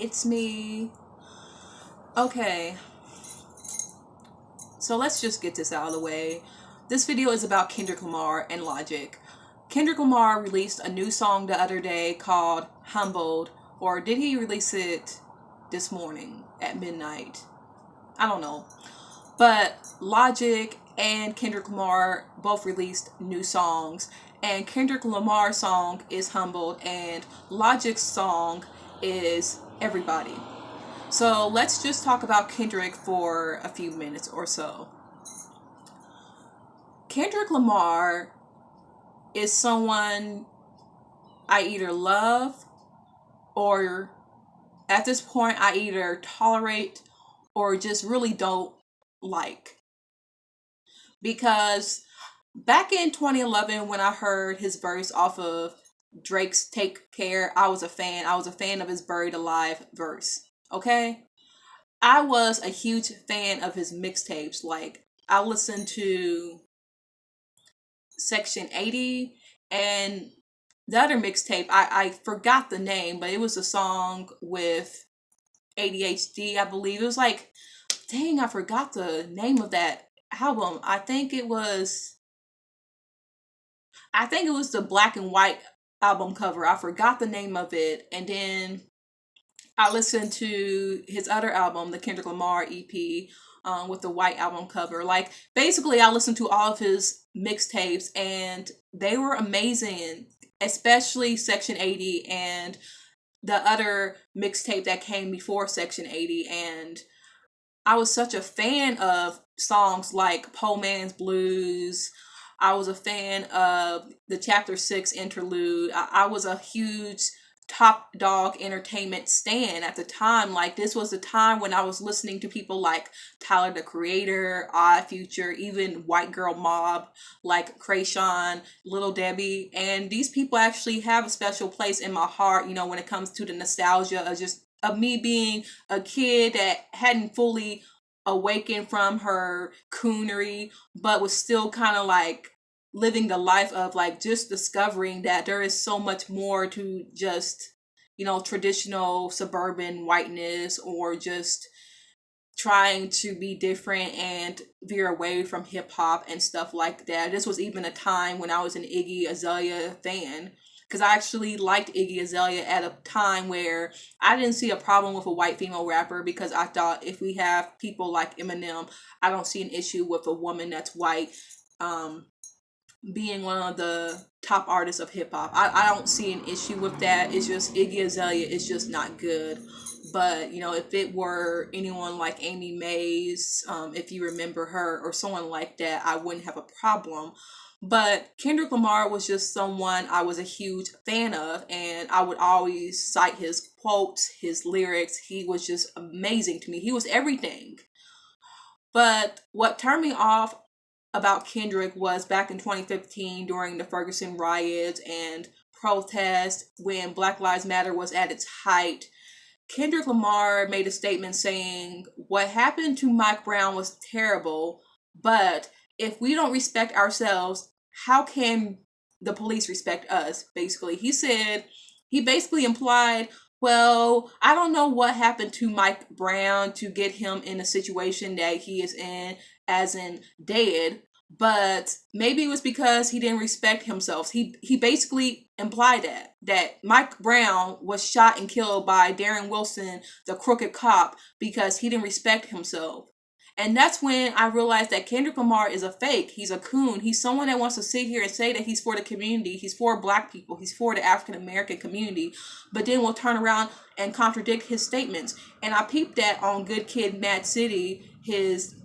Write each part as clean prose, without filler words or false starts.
it's me. Okay, so let's just get this out of the way. This video is about Kendrick Lamar and Logic. Kendrick Lamar released a new song the other day called Humbled, or did he release it this morning at midnight? I don't know. But Logic and Kendrick Lamar both released new songs, and Kendrick Lamar's song is Humbled and Logic's song is Everybody. So let's just talk about Kendrick for a few minutes or so. Kendrick Lamar is someone I either love or at this point I either tolerate or just really don't like. Because back in 2011 when I heard his verse off of Drake's Take Care, I was a fan. I was a fan of his Buried Alive verse. Okay? I was a huge fan of his mixtapes. Like, I listened to Section 80 and the other mixtape, I forgot the name, but it was a song with ADHD, I believe. It was like, dang, I forgot the name of that album. I think it was the black and white album cover. I forgot the name of it. And then I listened to his other album, the Kendrick Lamar EP, with the white album cover. Like, basically, I listened to all of his mixtapes, and they were amazing, especially Section 80 and the other mixtape that came before Section 80. And I was such a fan of songs like Po Man's Blues. I was a fan of the Chapter 6 interlude. I was a huge Top Dog Entertainment stan at the time. Like, this was the time when I was listening to people like Tyler the Creator, Odd Future, even White Girl Mob, like Krayshawn, Little Debbie. And these people actually have a special place in my heart, you know, when it comes to the nostalgia of me being a kid that hadn't fully awakened from her coonery, but was still kind of like living the life of like just discovering that there is so much more to just, you know, traditional suburban whiteness, or just trying to be different and veer away from hip hop and stuff like that. This was even a time when I was an Iggy Azalea fan, because I actually liked Iggy Azalea at a time where I didn't see a problem with a white female rapper, because I thought if we have people like Eminem, I don't see an issue with a woman that's white being one of the top artists of hip hop. I don't see an issue with that. It's just Iggy Azalea is just not good. But, you know, if it were anyone like Amy Mays, if you remember her, or someone like that, I wouldn't have a problem. But Kendrick Lamar was just someone I was a huge fan of, and I would always cite his quotes, his lyrics. He was just amazing to me. He was everything. But what turned me off about Kendrick was back in 2015 during the Ferguson riots and protests when Black Lives Matter was at its height. Kendrick Lamar made a statement saying, "What happened to Mike Brown was terrible, but if we don't respect ourselves, how can the police respect us?" Basically, he basically implied, well, I don't know what happened to Mike Brown to get him in a situation that he is in, as in dead, but maybe it was because he didn't respect himself. He basically implied that Mike Brown was shot and killed by Darren Wilson, the crooked cop, because he didn't respect himself. And that's when I realized that Kendrick Lamar is a fake. He's a coon. He's someone that wants to sit here and say that he's for the community. He's for black people. He's for the African American community. But then will turn around and contradict his statements. And I peeped that on Good Kid, Mad City, his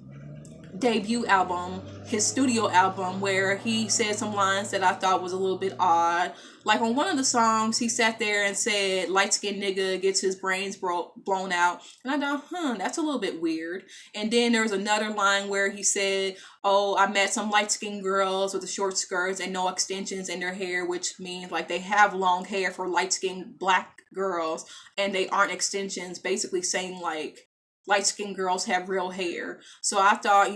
debut album, his studio album, where he said some lines that I thought was a little bit odd. Like on one of the songs, he sat there and said, "Lightskin nigga gets his brains blown out." And I thought, that's a little bit weird. And then there was another line where he said, "Oh, I met some light-skinned girls with the short skirts and no extensions in their hair," which means like they have long hair for light-skinned black girls and they aren't extensions, basically saying like light-skinned girls have real hair. So I thought,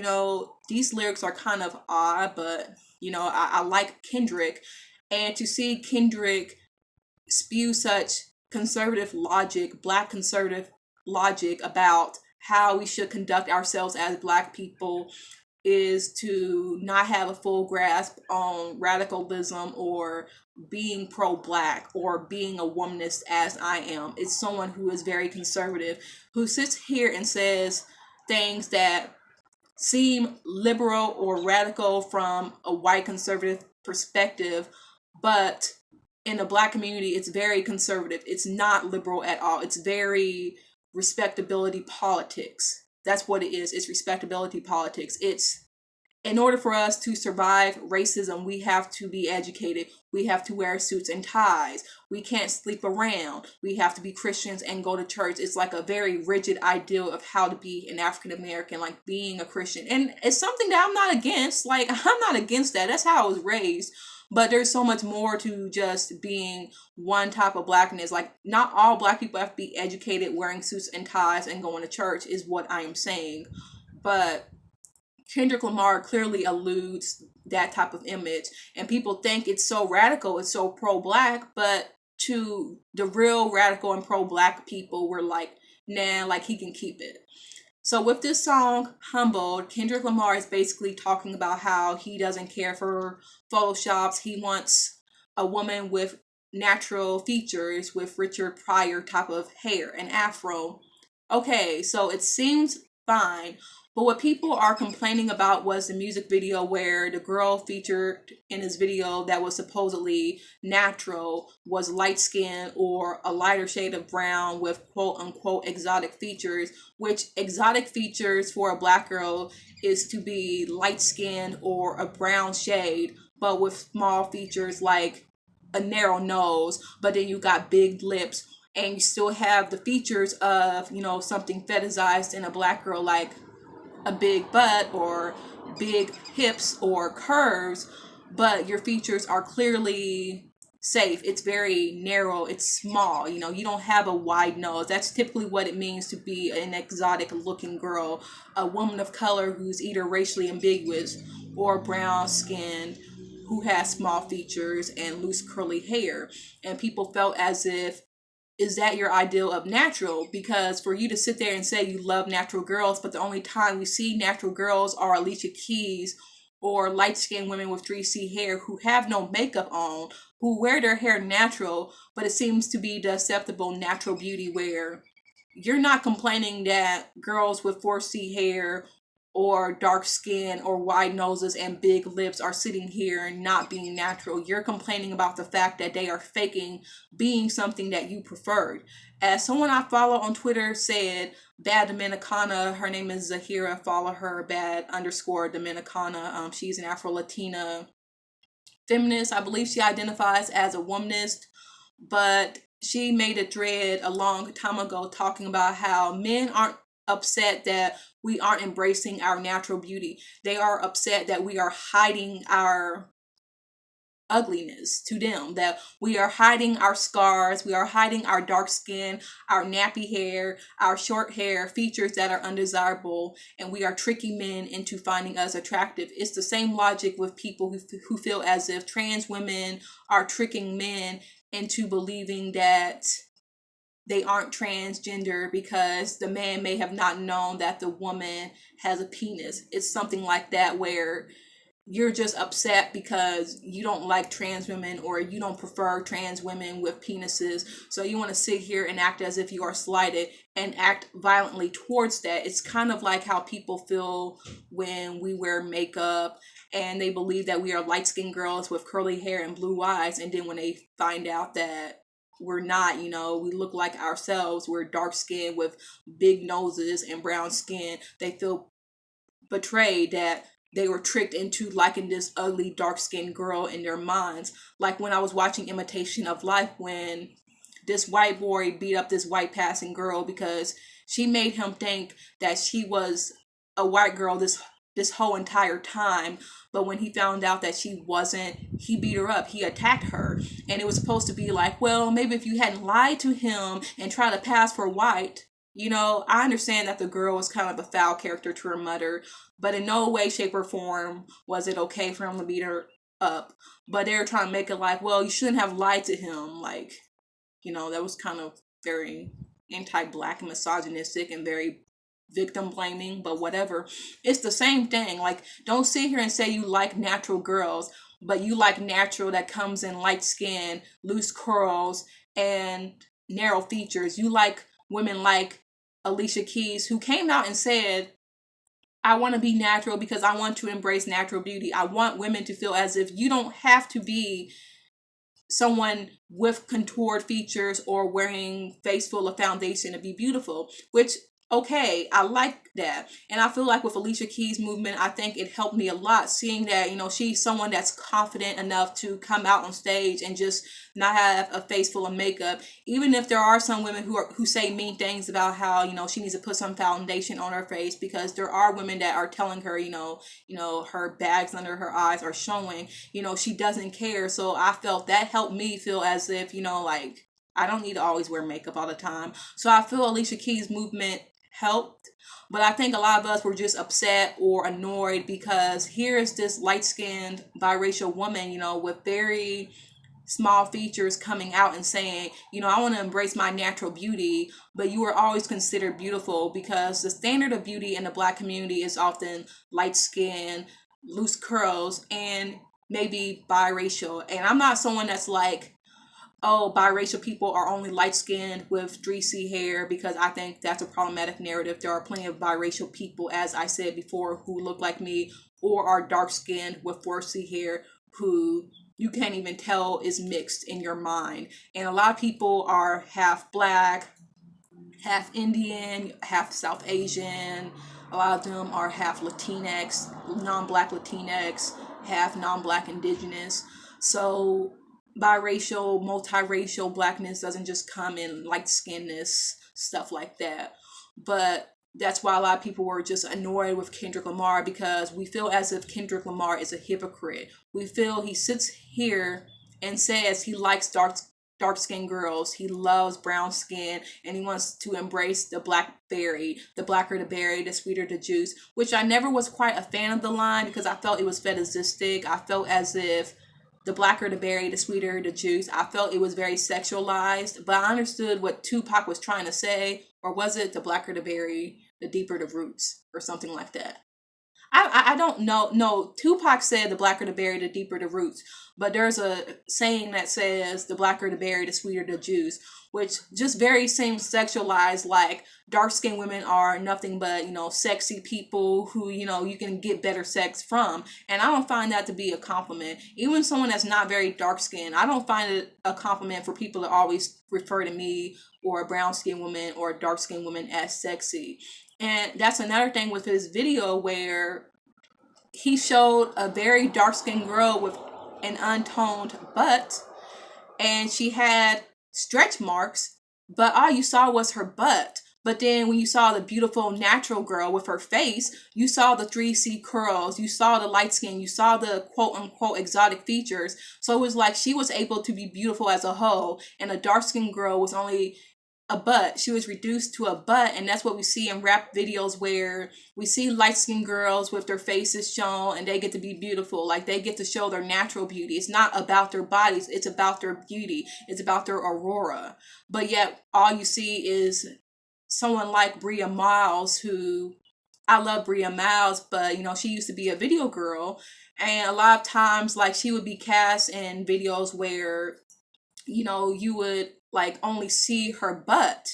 these lyrics are kind of odd, but, I like Kendrick. And to see Kendrick spew such black conservative logic about how we should conduct ourselves as black people is to not have a full grasp on radicalism or being pro-black or being a womanist as I am. It's someone who is very conservative, who sits here and says things that seem liberal or radical from a white conservative perspective, but in the black community, it's very conservative. It's not liberal at all. It's very respectability politics. That's what it is. It's respectability politics. It's, in order for us to survive racism, we have to be educated. We have to wear suits and ties. We can't sleep around. We have to be Christians and go to church. It's like a very rigid ideal of how to be an African American, like being a Christian. And it's something that I'm not against. Like, I'm not against that. That's how I was raised. But there's so much more to just being one type of blackness. Like, not all black people have to be educated, wearing suits and ties, and going to church, is what I am saying. But Kendrick Lamar clearly alludes that type of image, and people think it's so radical, it's so pro-black, but to the real radical and pro-black people, we're like, nah, like, he can keep it. So with this song, Humbled, Kendrick Lamar is basically talking about how he doesn't care for photoshops. He wants a woman with natural features, with Richard Pryor type of hair and afro. Okay, so it seems fine. But what people are complaining about was the music video where the girl featured in his video that was supposedly natural was light skin or a lighter shade of brown with quote unquote exotic features, which exotic features for a black girl is to be light skin or a brown shade, but with small features like a narrow nose, but then you got big lips, and you still have the features of, you know, something fetishized in a black girl, like a big butt or big hips or curves, but your features are clearly safe. It's very narrow, it's small, you know, you don't have a wide nose. That's typically what it means to be an exotic looking girl, a woman of color who's either racially ambiguous or brown skinned, who has small features and loose curly hair. And people felt as if, is that your ideal of natural? Because for you to sit there and say you love natural girls, but the only time we see natural girls are Alicia Keys or light-skinned women with 3C hair who have no makeup on, who wear their hair natural, but it seems to be the acceptable natural beauty, where you're not complaining that girls with 4C hair or dark skin or wide noses and big lips are sitting here and not being natural. You're complaining about the fact that they are faking being something that you preferred. As someone I follow on Twitter said, Bad Dominicana, her name is Zahira, follow her, bad_Dominicana. She's an Afro-Latina feminist. I believe she identifies as a womanist, but she made a thread a long time ago talking about how men aren't upset that we aren't embracing our natural beauty. They are upset that we are hiding our ugliness to them, that we are hiding our scars, we are hiding our dark skin, our nappy hair, our short hair, features that are undesirable, and we are tricking men into finding us attractive. It's the same logic with people who feel as if trans women are tricking men into believing that they aren't transgender because the man may have not known that the woman has a penis. It's something like that, where you're just upset because you don't like trans women or you don't prefer trans women with penises. So you want to sit here and act as if you are slighted and act violently towards that. It's kind of like how people feel when we wear makeup and they believe that we are light-skinned girls with curly hair and blue eyes. And then when they find out that we're not, you know, we look like ourselves, we're dark skinned with big noses and brown skin, they feel betrayed that they were tricked into liking this ugly dark skinned girl in their minds. Like when I was watching Imitation of Life, when this white boy beat up this white passing girl because she made him think that she was a white girl this whole entire time. But when he found out that she wasn't, he beat her up. He attacked her. And it was supposed to be like, well, maybe if you hadn't lied to him and tried to pass for white, you know, I understand that the girl was kind of a foul character to her mother, but in no way, shape, or form was it okay for him to beat her up. But they were trying to make it like, well, you shouldn't have lied to him. Like, That was kind of very anti-black and misogynistic and very victim blaming, but whatever. It's the same thing. Like, don't sit here and say you like natural girls, but you like natural that comes in light skin, loose curls, and narrow features. You like women like Alicia Keys, who came out and said, I want to be natural because I want to embrace natural beauty. I want women to feel as if you don't have to be someone with contoured features or wearing face full of foundation to be beautiful, which, okay, I like that. And I feel like with Alicia Keys' movement, I think it helped me a lot, seeing that, she's someone that's confident enough to come out on stage and just not have a face full of makeup. Even if there are some women who say mean things about how, she needs to put some foundation on her face, because there are women that are telling her, her bags under her eyes are showing, she doesn't care. So I felt that helped me feel as if, like, I don't need to always wear makeup all the time. So I feel Alicia Keys' movement helped, but I think a lot of us were just upset or annoyed because here is this light-skinned biracial woman, with very small features coming out and saying, I want to embrace my natural beauty, but you are always considered beautiful, because the standard of beauty in the Black community is often light skin, loose curls, and maybe biracial. And I'm not someone that's like, oh, biracial people are only light-skinned with greasy hair, because I think that's a problematic narrative. There are plenty of biracial people, as I said before, who look like me or are dark-skinned with 4C hair who you can't even tell is mixed in your mind. And a lot of people are half Black, half Indian, half South Asian. A lot of them are half Latinx, non-Black Latinx, half non-Black Indigenous. So biracial, multiracial Blackness doesn't just come in light skinness, stuff like that. But that's why a lot of people were just annoyed with Kendrick Lamar, because we feel as if Kendrick Lamar is a hypocrite. We feel he sits here and says he likes dark-skinned girls, he loves brown skin, and he wants to embrace the blackberry. The blacker the berry, the sweeter the juice, which I never was quite a fan of the line, because I felt it was fetishistic. I felt as if the blacker the berry, the sweeter the juice. I felt it was very sexualized, but I understood what Tupac was trying to say. Or was it the blacker the berry, the deeper the roots, or something like that? I don't know. No, Tupac said the blacker the berry, the deeper the roots. But there's a saying that says the blacker the berry, the sweeter the juice, which just very seems sexualized, like dark-skinned women are nothing but, sexy people who, you can get better sex from. And I don't find that to be a compliment. Even someone that's not very dark-skinned, I don't find it a compliment for people to always refer to me or a brown-skinned woman or a dark-skinned woman as sexy. And that's another thing with his video, where he showed a very dark-skinned girl with an untoned butt, and she had stretch marks, but all you saw was her butt. But then when you saw the beautiful natural girl with her face, you saw the 3C curls, you saw the light skin, you saw the quote-unquote exotic features. So it was like she was able to be beautiful as a whole, and a dark-skinned girl was only a butt. She was reduced to a butt, and that's what we see in rap videos, where we see light-skinned girls with their faces shown and they get to be beautiful. Like, they get to show their natural beauty. It's not about their bodies, it's about their beauty, it's about their aurora. But yet all you see is someone like Bria Miles, who, I love Bria Miles, but she used to be a video girl, and a lot of times, like, she would be cast in videos where you would like only see her butt.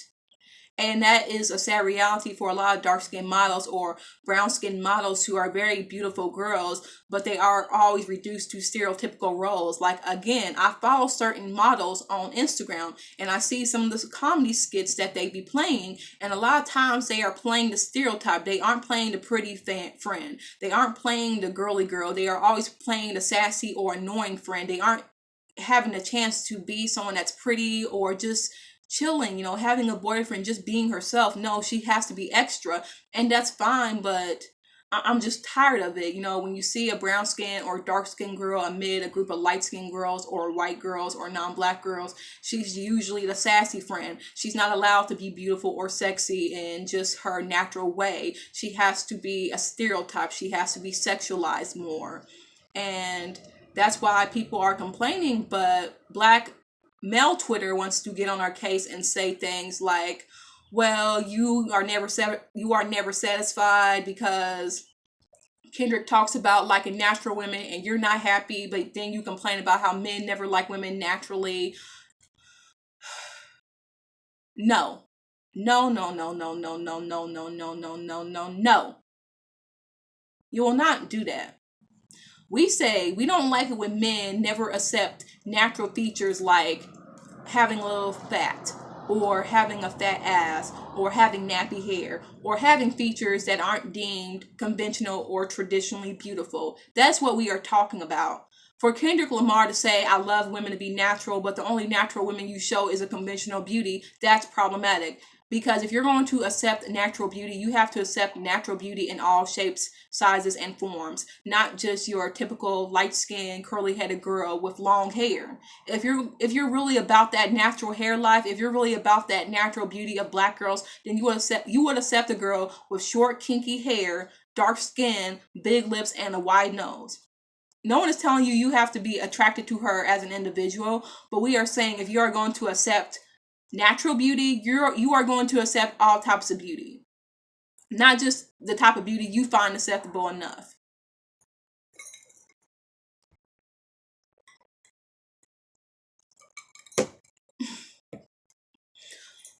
And that is a sad reality for a lot of dark-skinned models or brown-skinned models who are very beautiful girls, but they are always reduced to stereotypical roles. Like, again, I follow certain models on Instagram, and I see some of the comedy skits that they be playing, and a lot of times they are playing the stereotype. They aren't playing the pretty friend. They aren't playing the girly girl. They are always playing the sassy or annoying friend. They aren't having a chance to be someone that's pretty or just chilling, having a boyfriend, just being herself. No, she has to be extra, and that's fine, but I'm just tired of it. When you see a brown skin or dark skin girl amid a group of light skinned girls or white girls or non-black girls, she's usually the sassy friend. She's not allowed to be beautiful or sexy in just her natural way. She has to be a stereotype. She has to be sexualized more. And that's why people are complaining, but Black male Twitter wants to get on our case and say things like, well, you are never satisfied because Kendrick talks about liking natural women and you're not happy, but then you complain about how men never like women naturally. No. No, no, no, no, no, no, no, no, no, no, no, no, no. You will not do that. We say we don't like it when men never accept natural features like having a little fat, or having a fat ass, or having nappy hair, or having features that aren't deemed conventional or traditionally beautiful. That's what we are talking about. For Kendrick Lamar to say, I love women to be natural, but the only natural women you show is a conventional beauty, that's problematic. Because if you're going to accept natural beauty, you have to accept natural beauty in all shapes, sizes, and forms, not just your typical light-skinned, curly-headed girl with long hair. If you're really about that natural hair life, if you're really about that natural beauty of black girls, then you would accept a girl with short, kinky hair, dark skin, big lips, and a wide nose. No one is telling you you have to be attracted to her as an individual, but we are saying if you are going to accept natural beauty, you are going to accept all types of beauty, not just the type of beauty you find acceptable enough.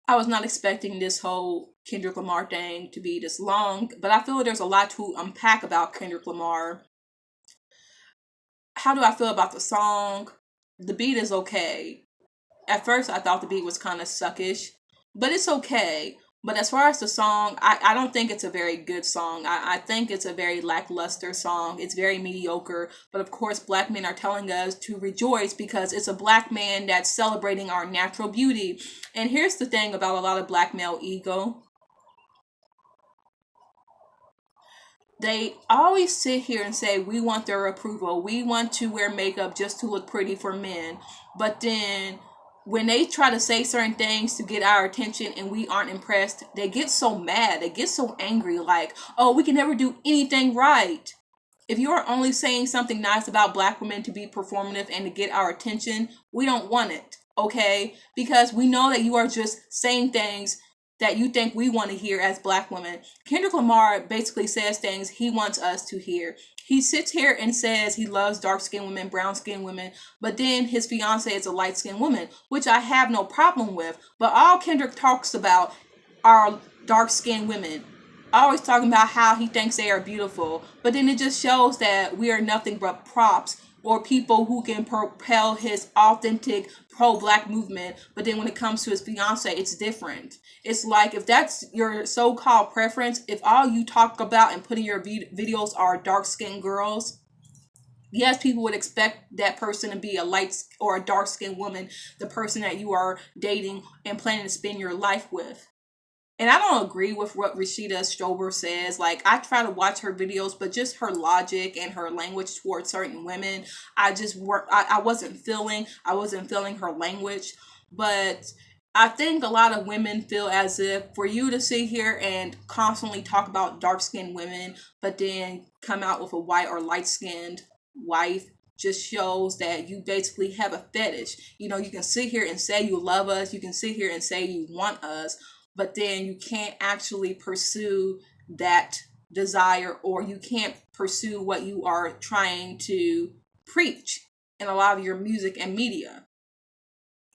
I was not expecting this whole Kendrick Lamar thing to be this long, but I feel like there's a lot to unpack about Kendrick Lamar. How do I feel about the song? The beat is okay. At first, I thought the beat was kind of suckish, but it's okay. But as far as the song, I don't think it's a very good song. I think it's a very lackluster song. It's very mediocre. But of course, black men are telling us to rejoice because it's a black man that's celebrating our natural beauty. And here's the thing about a lot of black male ego. They always sit here and say, we want their approval. We want to wear makeup just to look pretty for men. But then when they try to say certain things to get our attention and we aren't impressed, they get so mad. They get so angry, like, oh, we can never do anything right. If you are only saying something nice about black women to be performative and to get our attention, we don't want it, okay? Because we know that you are just saying things that you think we want to hear as black women. Kendrick Lamar basically says things he wants us to hear. He sits here and says he loves dark-skinned women, brown-skinned women, but then his fiance is a light-skinned woman, which I have no problem with. But all Kendrick talks about are dark-skinned women. Always talking about how he thinks they are beautiful, but then it just shows that we are nothing but props or people who can propel his authentic pro-black movement. But then when it comes to his fiance, it's different. It's like, if that's your so-called preference, if all you talk about and put in your videos are dark-skinned girls, yes, people would expect that person to be a light or a dark-skinned woman, the person that you are dating and planning to spend your life with. And I don't agree with what Rashida Strober says. Like, I try to watch her videos, but just her logic and her language towards certain women, I wasn't feeling her language. But I think a lot of women feel as if for you to sit here and constantly talk about dark-skinned women, but then come out with a white or light-skinned wife, just shows that you basically have a fetish. You know, you can sit here and say you love us. You can sit here and say you want us, but then you can't actually pursue that desire, or you can't pursue what you are trying to preach in a lot of your music and media.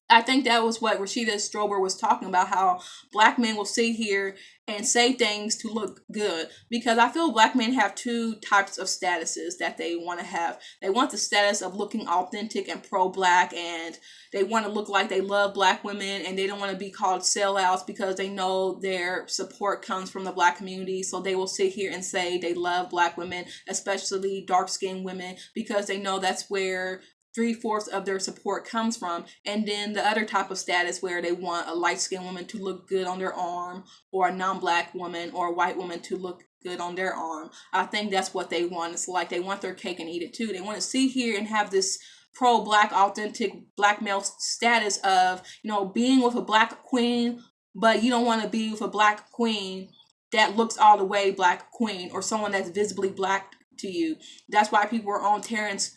I think that was what Rashida Strober was talking about, how black men will sit here and say things to look good. Because I feel black men have two types of statuses that they want to have. They want the status of looking authentic and pro-black, and they want to look like they love black women, and they don't want to be called sellouts because they know their support comes from the black community. So they will sit here and say they love black women, especially dark-skinned women, because they know that's where 3/4 of their support comes from. And then the other type of status where they want a light-skinned woman to look good on their arm, or a non-black woman or a white woman to look good on their arm. I think that's what they want. It's like they want their cake and eat it too. They want to sit here and have this pro-black, authentic black male status of, you know, being with a black queen, but you don't want to be with a black queen that looks all the way black queen, or someone that's visibly black to you. That's why people were on Terrence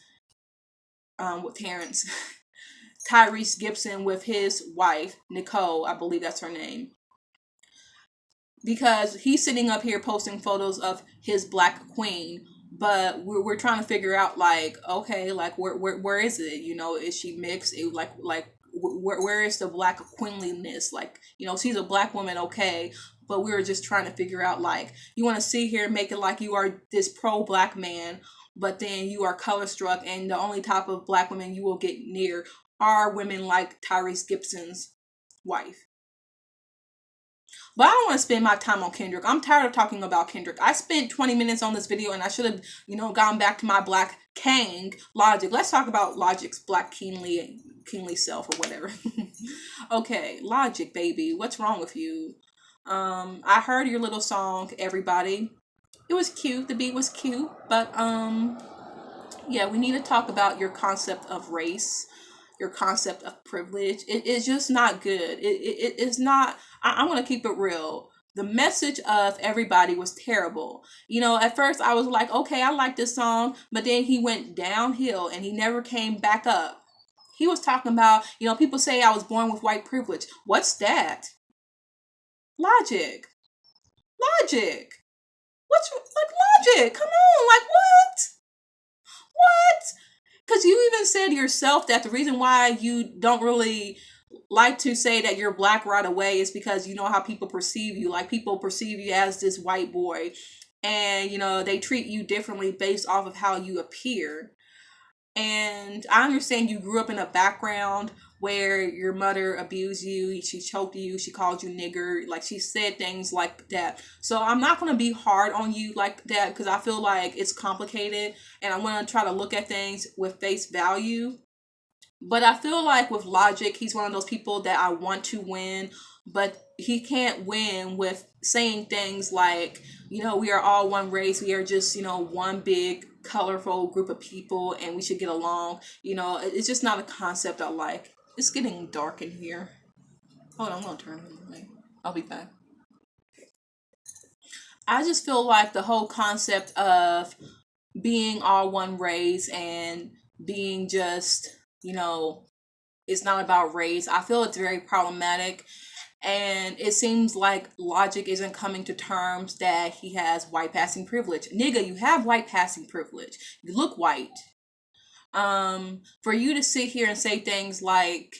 Tyrese Gibson with his wife, Nicole, I believe that's her name. Because he's sitting up here posting photos of his black queen, but we're trying to figure out, like, okay, like, where is it? You know, is she mixed? Where is the black queenliness? Like, you know, she's a black woman, okay, but we were just trying to figure out, like, you want to sit here and make it like you are this pro-black man, but then you are color struck, and the only type of black women you will get near are women like Tyrese Gibson's wife. But I don't want to spend my time on Kendrick. I'm tired of talking about Kendrick. I spent 20 minutes on this video, and I should have, you know, gone back to my black king, Logic. Let's talk about Logic's black kingly self or whatever. Okay, Logic, baby. What's wrong with you? I heard your little song, Everybody. It was cute. The beat was cute. But, yeah, we need to talk about your concept of race, your concept of privilege. It's just not good. It's not. I want to keep it real. The message of Everybody was terrible. You know, at first I was like, okay, I like this song, but then he went downhill and he never came back up. He was talking about, you know, people say I was born with white privilege. What's that? Logic. What's like Logic? Come on, like what? Because you even said yourself that the reason why you don't really like to say that you're black right away is because you know how people perceive you. Like, people perceive you as this white boy, and, you know, they treat you differently based off of how you appear. And I understand you grew up in a background where your mother abused you, she choked you, she called you nigger, like, she said things like that. So I'm not going to be hard on you like that, because I feel like it's complicated, and I want to try to look at things with face value. But I feel like with Logic, he's one of those people that I want to win, but he can't win with saying things like, you know, we are all one race, we are just, you know, one big colorful group of people, and we should get along. You know, it's just not a concept I like. It's getting dark in here. Hold on, I'm gonna turn it away. I'll be back. I just feel like the whole concept of being all one race and being just, you know, it's not about race. I feel it's very problematic. And it seems like Logic isn't coming to terms that he has white passing privilege. Nigga, you have white passing privilege. You look white. For you to sit here and say things like,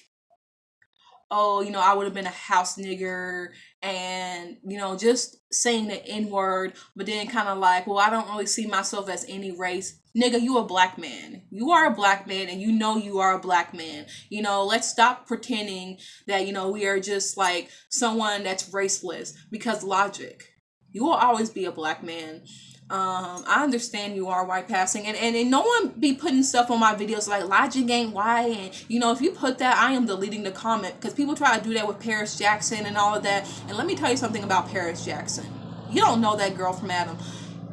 oh, you know, I would have been a house nigger, and, you know, just saying the N-word, but then kind of like, well, I don't really see myself as any race. Nigga, you a black man. You are a black man, and you know you are a black man. You know, let's stop pretending that, you know, we are just like someone that's raceless, because Logic, you will always be a black man. I understand you are white passing, and no one be putting stuff on my videos like Logic ain't white, and, you know, if you put that, I am deleting the comment, because people try to do that with Paris Jackson and all of that. And let me tell you something about Paris Jackson. You don't know that girl from Adam.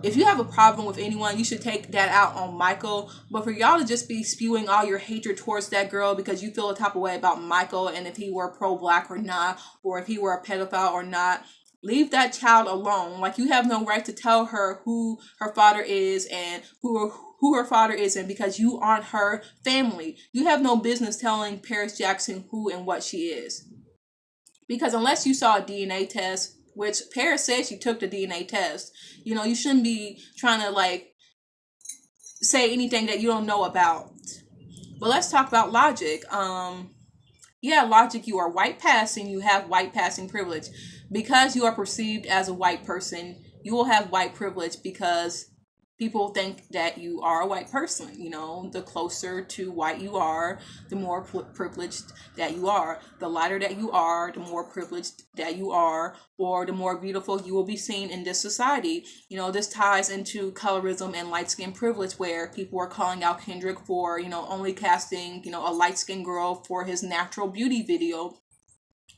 If you have a problem with anyone, you should take that out on Michael. But for y'all to just be spewing all your hatred towards that girl because you feel a type of way about Michael, and if he were pro-black or not, or if he were a pedophile or not, leave that child alone. Like, you have no right to tell her who her father is and who her father isn't, because you aren't her family. You have no business telling Paris Jackson who and what she is. Because unless you saw a DNA test, which Paris said she took the DNA test, you know, you shouldn't be trying to, like, say anything that you don't know about. But let's talk about Logic. Yeah, Logic, you are white passing, you have white passing privilege. Because you are perceived as a white person, you will have white privilege, because people think that you are a white person. You know, the closer to white you are, the more privileged that you are. The lighter that you are, the more privileged that you are, or the more beautiful you will be seen in this society. You know, this ties into colorism and light skin privilege, where people are calling out Kendrick for, you know, only casting, you know, a light skinned girl for his natural beauty video.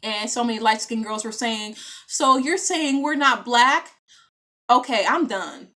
And so many light skinned girls were saying, so you're saying we're not black? Okay, I'm done.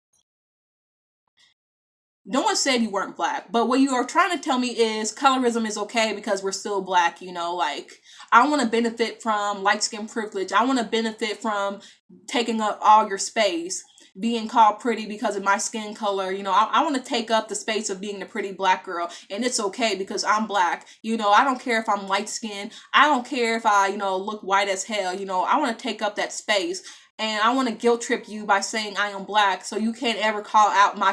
No one said you weren't black, but what you are trying to tell me is colorism is okay because we're still black. You know, like, I want to benefit from light skin privilege. I want to benefit from taking up all your space. being called pretty because of my skin color. I want to take up the space of being the pretty black girl, and it's okay because I'm black. I don't care if I'm light skinned. I don't care if I, look white as hell. I want to take up that space, and I want to guilt trip you by saying I am black, so you can't ever call out my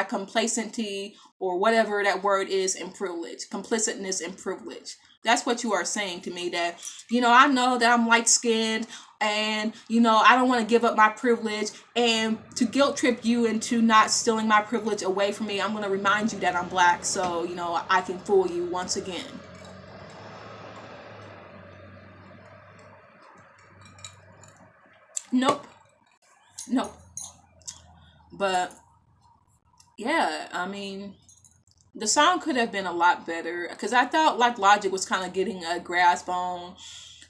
complacency, or whatever that word is, in privilege, complicitness and privilege. That's what you are saying to me, that, I know that I'm light skinned, and, I don't want to give up my privilege, and to guilt trip you into not stealing my privilege away from me, I'm going to remind you that I'm black, so, I can fool you once again. Nope. But, yeah, I mean, the song could have been a lot better, because I felt like Logic was kind of getting a grasp on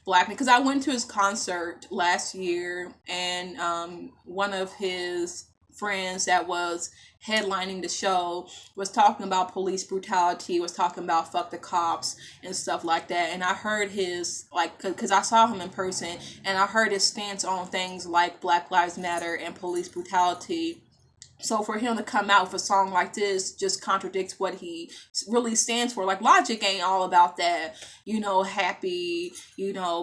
black, because I went to his concert last year, and one of his friends that was headlining the show was talking about police brutality, was talking about fuck the cops and stuff like that, and I heard his, like, because I saw him in person, and I heard his stance on things like Black Lives Matter and police brutality. So for him to come out with a song like this just contradicts what he really stands for. Like, Logic ain't all about that, happy,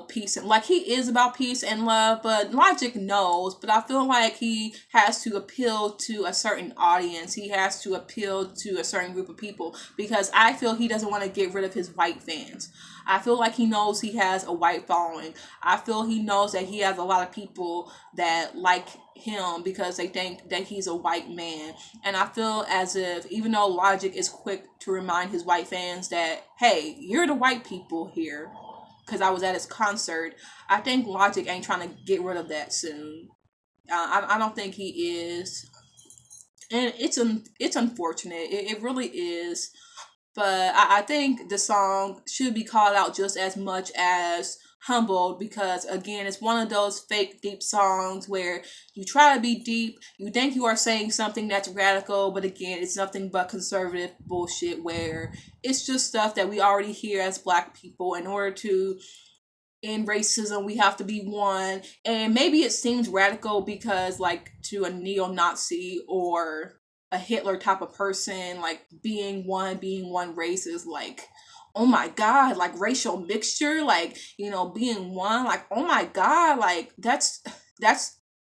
peace. And like, he is about peace and love, but Logic knows. But I feel like he has to appeal to a certain audience. He has to appeal to a certain group of people, because I feel he doesn't want to get rid of his white fans. I feel like he knows he has a white following. I feel he knows that he has a lot of people that like him because they think that he's a white man. And I feel as if, even though Logic is quick to remind his white fans that, hey, you're the white people here, because I was at his concert, I think Logic ain't trying to get rid of that soon. I don't think he is. And it's unfortunate. It really is. But I think the song should be called out just as much as Humbled, because, again, it's one of those fake deep songs where you try to be deep, you think you are saying something that's radical, but again, it's nothing but conservative bullshit, where it's just stuff that we already hear as black people. In order to end racism, we have to be one. And maybe it seems radical because, like, to a neo-Nazi or a Hitler type of person, like, being one race is like, oh my god, like, racial mixture, like, being one, like, oh my god, like, that's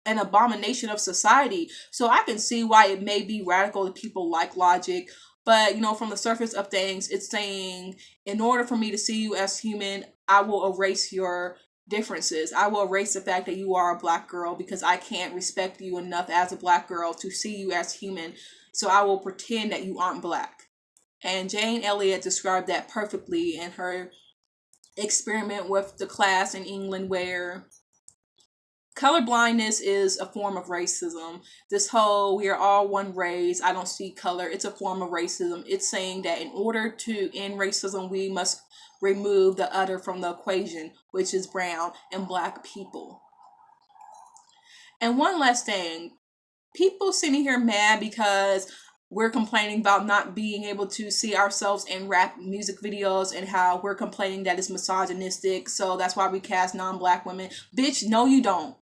an abomination of society. So I can see why it may be radical to people like Logic, but, from the surface of things, it's saying, in order for me to see you as human, I will erase your differences. I will erase the fact that you are a black girl, because I can't respect you enough as a black girl to see you as human. So I will pretend that you aren't black. And Jane Elliott described that perfectly in her experiment with the class in England, where colorblindness is a form of racism. This whole, we are all one race, I don't see color, it's a form of racism. It's saying that in order to end racism, we must remove the other from the equation, which is brown and black people. And one last thing, people sitting here mad because we're complaining about not being able to see ourselves in rap music videos, and how we're complaining that it's misogynistic, so that's why we cast non-black women. Bitch, no you don't.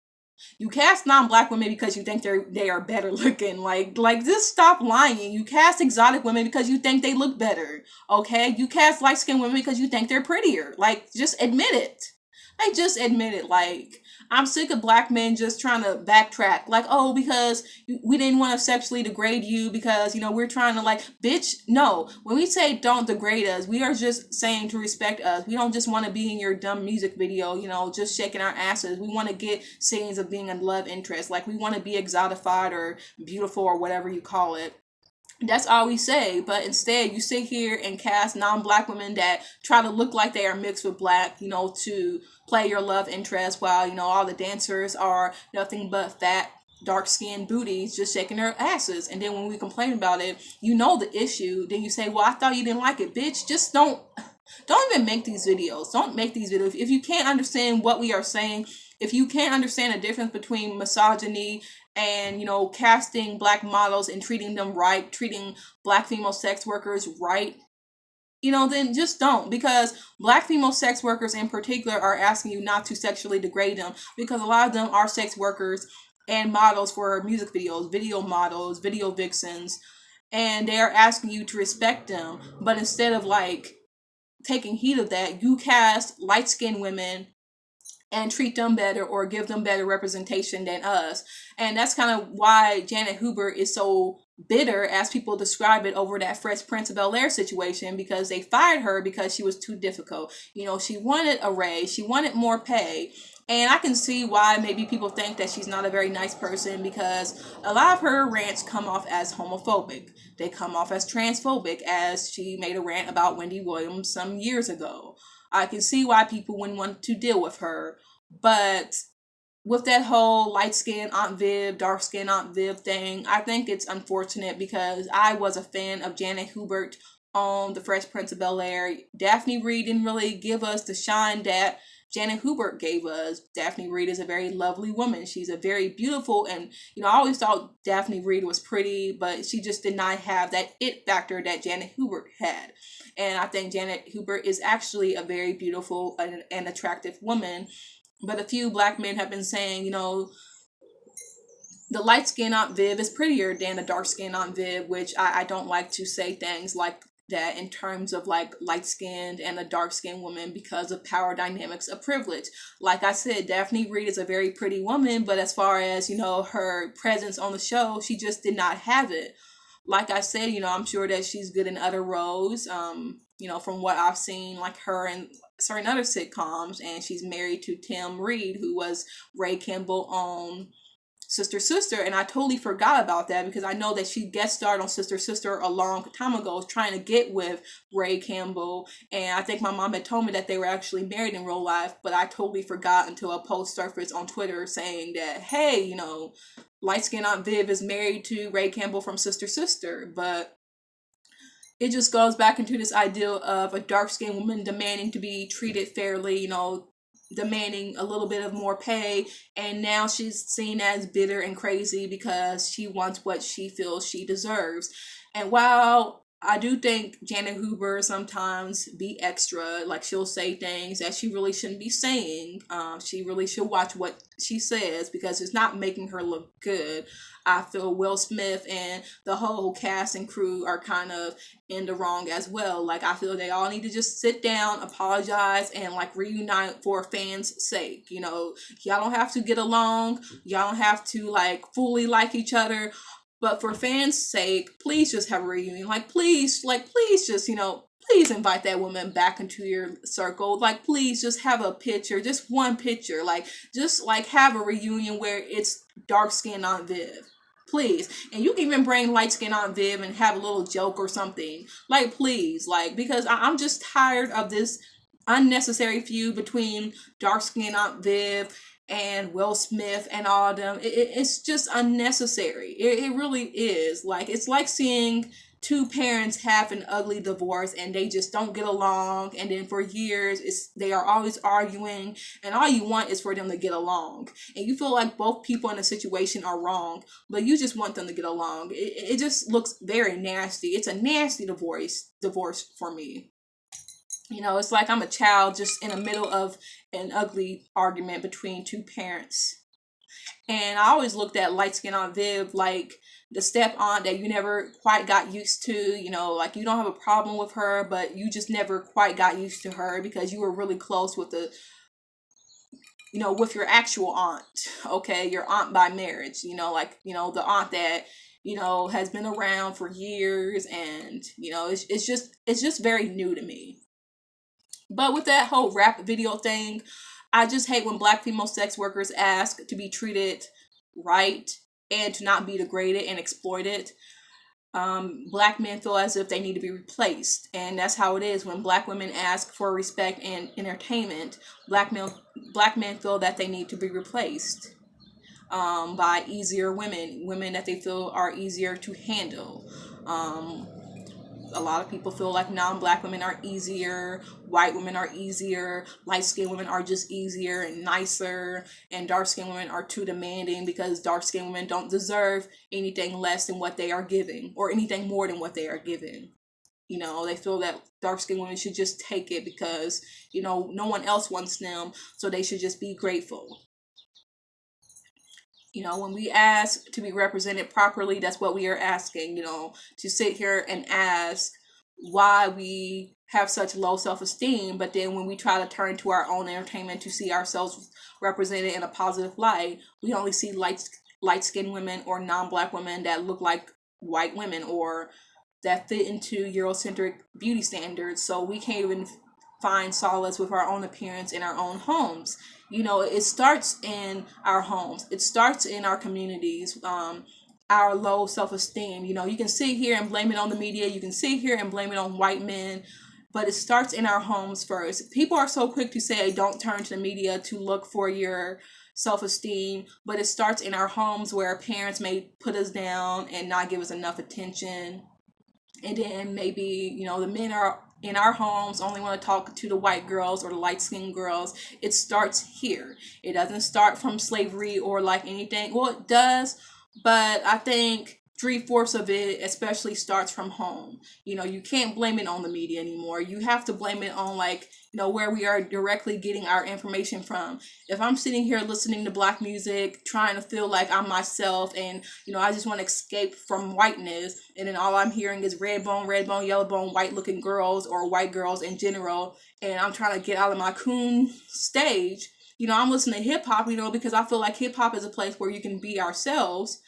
You cast non-black women because you think they are better looking. Like just stop lying. You cast exotic women because you think they look better. Okay? You cast light-skinned women because you think they're prettier. Like, just admit it. Like, just admit it. Like, I'm sick of black men just trying to backtrack. Like, oh, because we didn't want to sexually degrade you because, we're trying to, like, bitch, no. When we say don't degrade us, we are just saying to respect us. We don't just want to be in your dumb music video, just shaking our asses. We want to get scenes of being a love interest. Like, we want to be exotified or beautiful or whatever you call it. That's all we say, but instead you sit here and cast non-black women that try to look like they are mixed with black, to play your love interest, while, all the dancers are nothing but fat, dark-skinned booties just shaking their asses. And then when we complain about it, the issue, then you say, well, I thought you didn't like it. Bitch, just don't even make these videos. Don't make these videos. If you can't understand what we are saying, if you can't understand the difference between misogyny and, casting black models and treating them right, treating black female sex workers right, then just don't. Because black female sex workers in particular are asking you not to sexually degrade them, because a lot of them are sex workers and models for music videos, video models, video vixens, and they are asking you to respect them. But instead of like taking heed of that, you cast light-skinned women and treat them better or give them better representation than us. And that's kind of why Janet Hubert is so bitter, as people describe it, over that Fresh Prince of Bel-Air situation, because they fired her because she was too difficult. You know, she wanted a raise, she wanted more pay. And I can see why maybe people think that she's not a very nice person, because a lot of her rants come off as homophobic. They come off as transphobic, as she made a rant about Wendy Williams some years ago. I can see why people wouldn't want to deal with her. But with that whole light skin Aunt Viv, dark skin Aunt Viv thing, I think it's unfortunate, because I was a fan of Janet Hubert on The Fresh Prince of Bel-Air. Daphne Reed didn't really give us the shine that Janet Hubert gave us. Daphne Reed is a very lovely woman. She's a very beautiful, and I always thought Daphne Reed was pretty, but she just did not have that it factor that Janet Hubert had. And I think Janet Hubert is actually a very beautiful and attractive woman. But a few black men have been saying, the light skinned Aunt Viv is prettier than the dark skinned Aunt Viv, which I don't like to say things like that in terms of like light skinned and a dark skinned woman, because of power dynamics of privilege. Like I said, Daphne Reed is a very pretty woman, but as far as, her presence on the show, she just did not have it. Like I said, I'm sure that she's good in other roles, from what I've seen, like her in certain other sitcoms, and she's married to Tim Reed, who was Ray Kimball on Sister Sister, and I totally forgot about that, because I know that she guest starred on Sister Sister a long time ago, trying to get with Ray Campbell, and I think my mom had told me that they were actually married in real life, but I totally forgot until a post surfaced on Twitter saying that, hey, light skin Aunt Viv is married to Ray Campbell from Sister Sister. But it just goes back into this ideal of a dark-skinned woman demanding to be treated fairly, demanding a little bit of more pay, and now she's seen as bitter and crazy because she wants what she feels she deserves. And while I do think Janet Hubert sometimes be extra, like she'll say things that she really shouldn't be saying, she really should watch what she says, because it's not making her look good. I feel Will Smith and the whole cast and crew are kind of in the wrong as well. Like, I feel they all need to just sit down, apologize, and like reunite for fans' sake. Y'all don't have to get along. Y'all don't have to like fully like each other. But for fans' sake, please just have a reunion. Please just, please invite that woman back into your circle. Please just have a picture, just one picture. Just have a reunion where it's dark skin Aunt Viv. Please. And you can even bring light skin Aunt Viv and have a little joke or something. Please. Because I'm just tired of this unnecessary feud between dark skin Aunt Viv and Will Smith and all of them. It's just unnecessary. It really is. It's like seeing two parents have an ugly divorce and they just don't get along, and then for years they are always arguing, and all you want is for them to get along, and you feel like both people in the situation are wrong, but you just want them to get along. It just looks very nasty. It's a nasty divorce for me. It's like I'm a child just in the middle of an ugly argument between two parents. And I always looked at light skin Aunt Viv like the step aunt that you never quite got used to. You don't have a problem with her, but you just never quite got used to her because you were really close with with your actual aunt. Okay, your aunt by marriage. The aunt that has been around for years, and it's just very new to me. But with that whole rap video thing, I just hate when black female sex workers ask to be treated right and to not be degraded and exploited. Black men feel as if they need to be replaced, and that's how it is when black women ask for respect and entertainment. Black men feel that they need to be replaced by easier women that they feel are easier to handle. A lot of people feel like non-black women are easier, white women are easier, light-skinned women are just easier and nicer, and dark-skinned women are too demanding because dark-skinned women don't deserve anything less than what they are giving, or anything more than what they are giving. They feel that dark-skinned women should just take it because, no one else wants them, so they should just be grateful. You know, when we ask to be represented properly, that's what we are asking, you know, to sit here and ask why we have such low self-esteem, but then when we try to turn to our own entertainment to see ourselves represented in a positive light, we only see light-skinned women or non-black women that look like white women or that fit into Eurocentric beauty standards. So we can't even find solace with our own appearance in our own homes. You know, it starts in our homes. It starts in our communities. Our low self-esteem. You know, you can sit here and blame it on the media. You can sit here and blame it on white men, but it starts in our homes first. People are so quick to say, don't turn to the media to look for your self-esteem, but it starts in our homes where parents may put us down and not give us enough attention. And then maybe, you know, the men are in our homes only want to talk to the white girls or the light-skinned girls. It starts here. It doesn't start from slavery or like anything. Well, it does, but I think 3/4 of it especially starts from home. You know, you can't blame it on the media anymore. You have to blame it on, like, you know, where we are directly getting our information from. If I'm sitting here listening to black music, trying to feel like I'm myself, and, you know, I just want to escape from whiteness, and then all I'm hearing is red bone, yellow bone, white looking girls or white girls in general, and I'm trying to get out of my coon stage, you know, I'm listening to hip hop, you know, because I feel like hip hop is a place where you can be ourselves.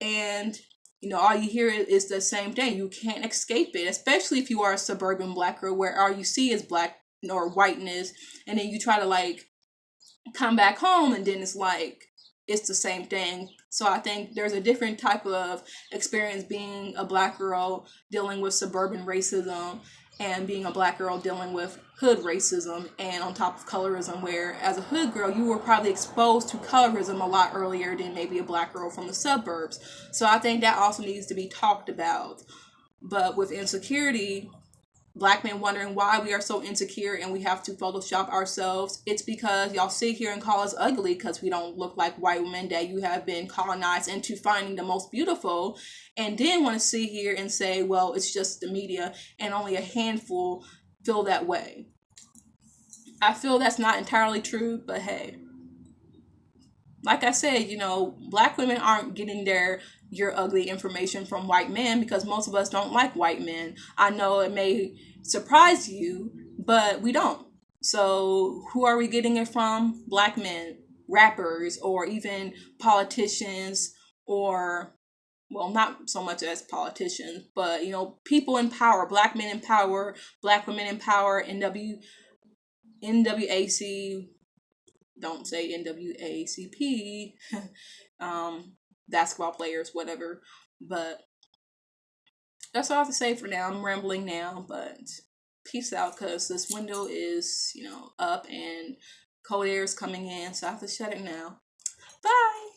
And, you know, all you hear is the same thing. You can't escape it, especially if you are a suburban black girl where all you see is black or whiteness, and then you try to like come back home and then it's like it's the same thing. So I think there's a different type of experience being a black girl dealing with suburban racism and being a black girl dealing with hood racism, and on top of colorism, where as a hood girl you were probably exposed to colorism a lot earlier than maybe a black girl from the suburbs. So I think that also needs to be talked about. But with insecurity, black men wondering why we are so insecure and we have to Photoshop ourselves, it's because y'all sit here and call us ugly because we don't look like white women that you have been colonized into finding the most beautiful, and then want to sit here and say, well, it's just the media and only a handful feel that way. I feel that's not entirely true, but hey, like I said, you know, black women aren't getting their your ugly information from white men because most of us don't like white men. I know it may surprise you, but we don't. So who are we getting it from? Black men, rappers, or even politicians, or, well, not so much as politicians, but, you know, people in power, black men in power, black women in power, NWAC, don't say NWACP, basketball players, whatever. But that's all I have to say for now. I'm rambling now, but peace out, because this window is, you know, up and cold air is coming in, so I have to shut it now. Bye!